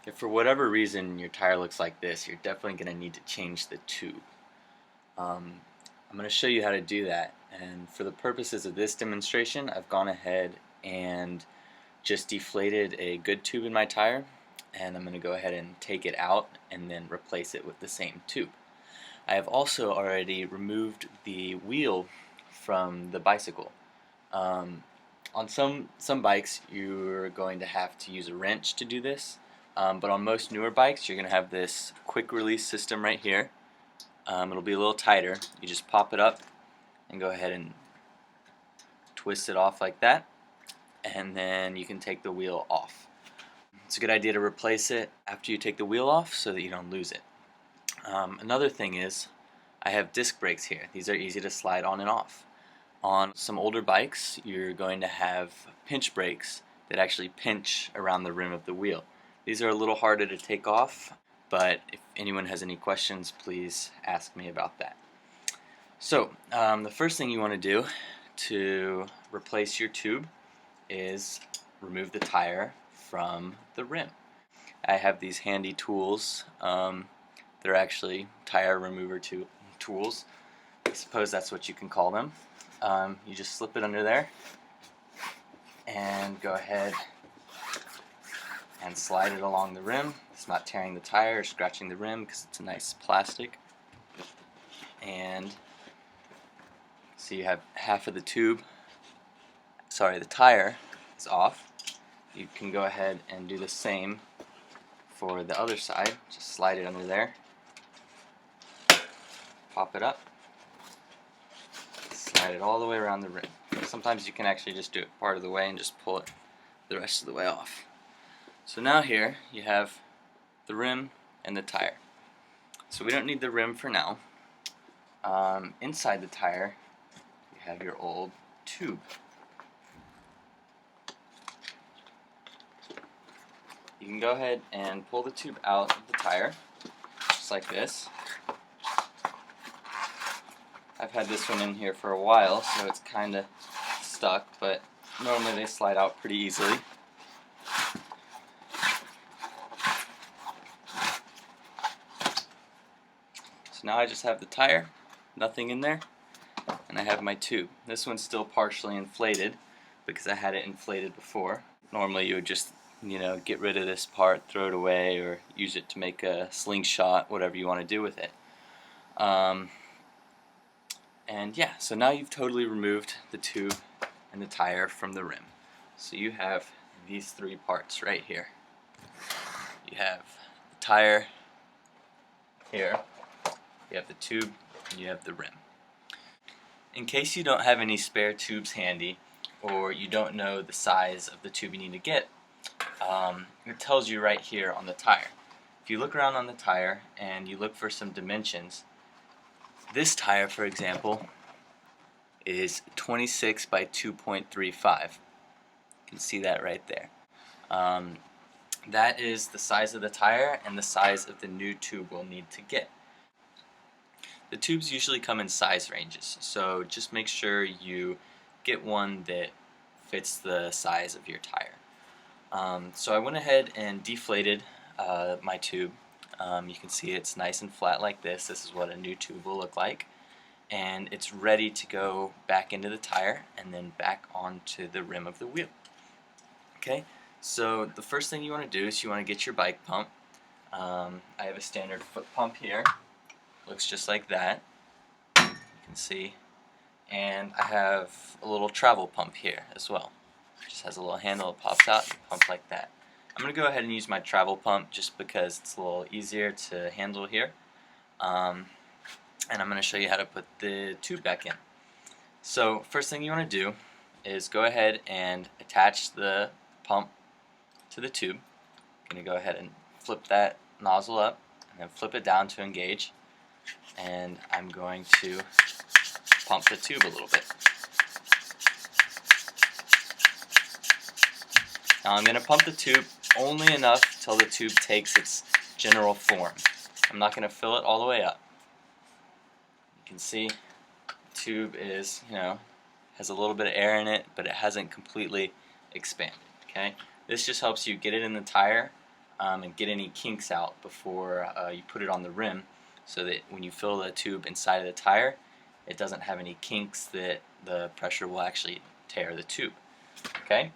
If for whatever reason your tire looks like this, you're definitely going to need to change the tube. Um, I'm going to show you how to do that, and for the purposes of this demonstration I've gone ahead and just deflated a good tube in my tire, and I'm going to go ahead and take it out and then replace it with the same tube. I have also already removed the wheel from the bicycle. Um, on some bikes you're going to have to use a wrench to do this, but on most newer bikes you're going to have this quick release system right here. It'll be a little tighter. You just pop it up and go ahead and twist it off like that, and then you can take the wheel off. It's a good idea to replace it after you take the wheel off so that you don't lose it. Another thing is I have disc brakes here. These are easy to slide on and off. On some older bikes you're going to have pinch brakes that actually pinch around the rim of the wheel. These are a little harder to take off, but if anyone has any questions, please ask me about that. So the first thing you want to do to replace your tube is remove the tire from the rim. I have these handy tools. They're actually tire remover tools. I suppose that's what you can call them. You just slip it under there and go ahead and slide it along the rim. It's not tearing the tire or scratching the rim because it's a nice plastic. And so you have half of the tire is off. You can go ahead and do the same for the other side. Just slide it under there, pop it up, slide it all the way around the rim. Sometimes you can actually just do it part of the way and just pull it the rest of the way off. So now here you have the rim and the tire. So we don't need the rim for now. Inside the tire you have your old tube. You can go ahead and pull the tube out of the tire, just like this. I've had this one in here for a while, so it's kind of stuck, but normally they slide out pretty easily. So now I just have the tire, nothing in there, and I have my tube. This one's still partially inflated because I had it inflated before. Normally you would just get rid of this part, throw it away, or use it to make a slingshot, whatever you want to do with it. And yeah, so now you've totally removed the tube and the tire from the rim. So you have these three parts right here. You have the tire here, you have the tube, and you have the rim. In case you don't have any spare tubes handy, or you don't know the size of the tube you need to get, it tells you right here on the tire. If you look around on the tire and you look for some dimensions, this tire, for example, is 26 by 2.35. You can see that right there. That is the size of the tire and the size of the new tube we'll need to get. The tubes usually come in size ranges, so just make sure you get one that fits the size of your tire. So I went ahead and deflated my tube. You can see it's nice and flat like this. This is what a new tube will look like. And it's ready to go back into the tire and then back onto the rim of the wheel. Okay, so the first thing you want to do is you want to get your bike pump. I have a standard foot pump here. Looks just like that. You can see. And I have a little travel pump here as well. It just has a little handle that pops out and pump like that. I'm going to go ahead and use my travel pump just because it's a little easier to handle here. And I'm going to show you how to put the tube back in. So first thing you want to do is go ahead and attach the pump to the tube. I'm going to go ahead and flip that nozzle up and then flip it down to engage. And I'm going to pump the tube a little bit. Now I'm going to pump the tube only enough till the tube takes its general form. I'm not going to fill it all the way up. You can see the tube is, has a little bit of air in it, but it hasn't completely expanded. Okay, this just helps you get it in the tire and get any kinks out before you put it on the rim, so that when you fill the tube inside of the tire, it doesn't have any kinks that the pressure will actually tear the tube. Okay,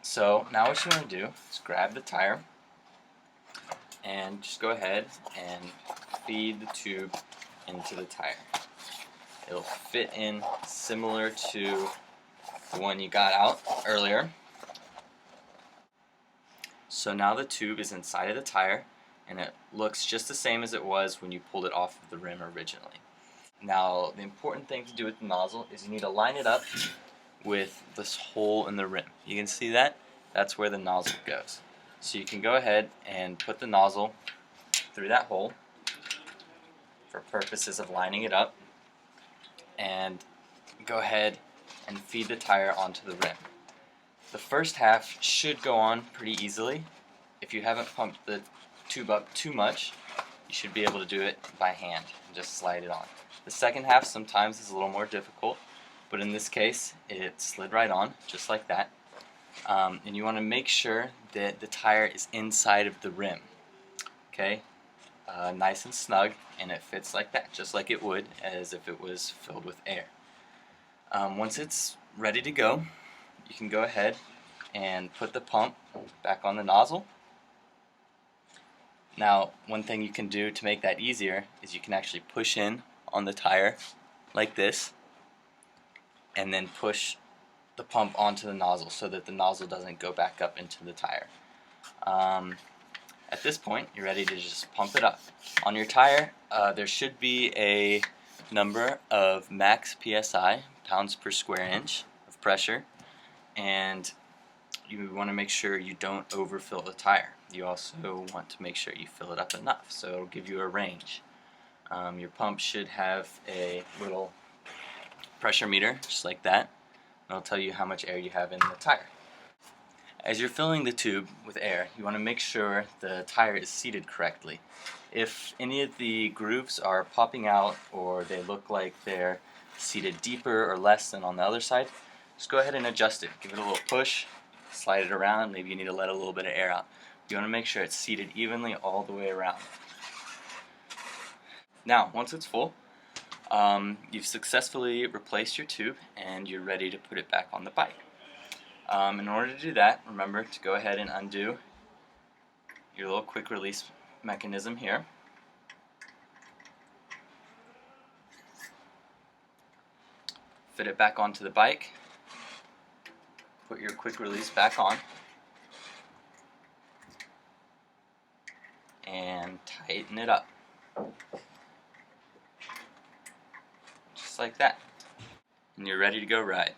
so now what you want to do is grab the tire and just go ahead and feed the tube into the tire. It'll fit in similar to the one you got out earlier. So now the tube is inside of the tire, and it looks just the same as it was when you pulled it off of the rim originally. Now, the important thing to do with the nozzle is you need to line it up with this hole in the rim. You can see that? That's where the nozzle goes. So you can go ahead and put the nozzle through that hole for purposes of lining it up, and go ahead and feed the tire onto the rim. The first half should go on pretty easily. If you haven't pumped the tube up too much, you should be able to do it by hand and just slide it on. The second half sometimes is a little more difficult, but in this case it slid right on just like that. And you want to make sure that the tire is inside of the rim. Okay, nice and snug, and it fits like that, just like it would as if it was filled with air. Once it's ready to go, you can go ahead and put the pump back on the nozzle. Now, one thing you can do to make that easier is you can actually push in on the tire like this, and then push the pump onto the nozzle so that the nozzle doesn't go back up into the tire. At this point, you're ready to just pump it up. On your tire, there should be a number of max PSI, pounds per square inch of pressure, and you want to make sure you don't overfill the tire. You also want to make sure you fill it up enough, so it'll give you a range. Your pump should have a little pressure meter, just like that, and it'll tell you how much air you have in the tire. As you're filling the tube with air, you want to make sure the tire is seated correctly. If any of the grooves are popping out, or they look like they're seated deeper or less than on the other side, just go ahead and adjust it. Give it a little push, slide it around, maybe you need to let a little bit of air out. You want to make sure it's seated evenly all the way around. Now, once it's full, you've successfully replaced your tube and you're ready to put it back on the bike. In order to do that, remember to go ahead and undo your little quick release mechanism here. Fit it back onto the bike. Put your quick release back on. And tighten it up. Just like that. And you're ready to go ride.